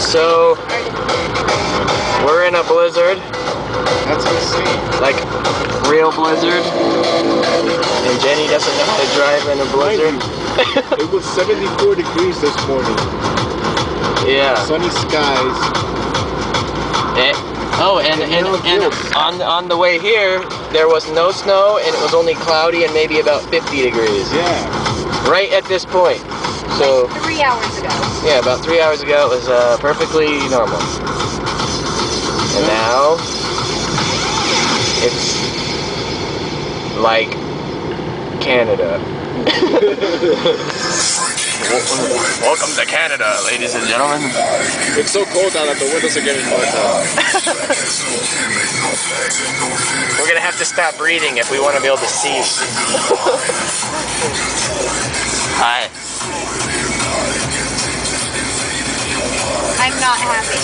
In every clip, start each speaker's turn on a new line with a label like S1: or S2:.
S1: So, we're in a blizzard.
S2: That's insane.
S1: Like, real blizzard. And Jenny doesn't know how to drive in a blizzard.
S2: It was 74 degrees this morning.
S1: Yeah.
S2: Sunny skies.
S1: And on the way here, there was no snow and it was only cloudy and maybe about 50 degrees.
S2: Yeah.
S1: Right at this point. So,
S3: like 3 hours ago.
S1: Yeah, about 3 hours ago it was perfectly normal. And now it's like Canada. Welcome to Canada, ladies and gentlemen.
S2: It's so cold out that the windows are getting hot now.
S1: We're gonna have to stop breathing if we want to be able to see. Hi.
S3: I'm not happy.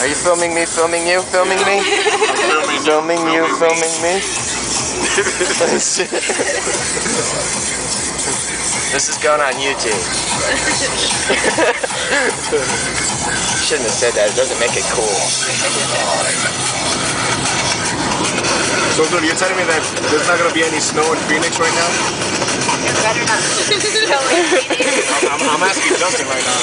S1: Are you filming me? Filming you? Filming me? Filming you? Filming me? This is going on YouTube. Shouldn't have said that. It doesn't make it cool.
S2: So, dude, you're telling me that there's not gonna be any snow in Phoenix right now?
S3: You better not show me.
S2: I'm asking Justin right now.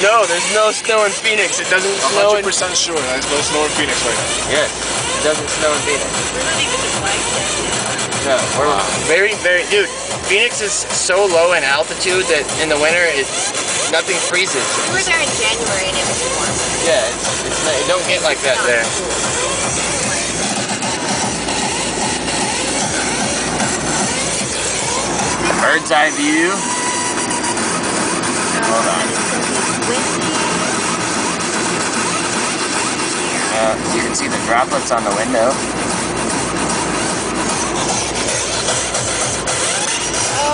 S1: No, there's no snow in Phoenix. It doesn't snow in...
S2: 100% sure there's no snow in Phoenix right now.
S1: Yes, it doesn't snow in Phoenix.
S3: We're not even like it.
S1: No, we're very, dude, Phoenix is so low in altitude that in the winter, nothing freezes.
S3: We were there in January and it was warm.
S1: Yeah, it don't get like that there. Bird's eye view. Hold on. You can see the droplets on the window.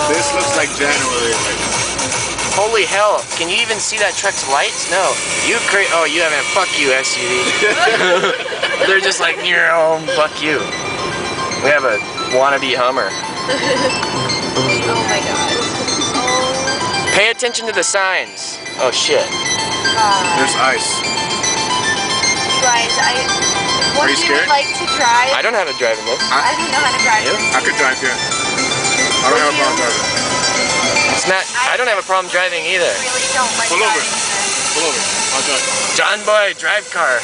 S2: This looks like January.
S1: Holy hell! Can you even see that truck's lights? No. Oh, you haven't. Fuck you, SUV. They're just like, fuck you. We have a wannabe Hummer.
S3: Oh my god. Oh.
S1: Pay attention to the signs. Oh shit.
S2: There's ice.
S3: You guys, one of you would like to drive.
S1: I don't have a driving this.
S3: I don't know how to drive.
S1: You?
S2: I could drive here. I don't have a problem driving.
S1: It's not. I don't have a problem driving either.
S3: I really don't like
S2: Pull over.
S3: driving.
S2: Pull over. I'll drive.
S1: John Boy, drive car.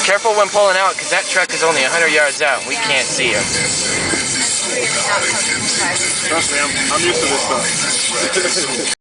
S1: Careful when pulling out, because that truck is only 100 yards out. We can't see him.
S3: Really not comfortable driving.
S2: Trust me, I'm used to this stuff.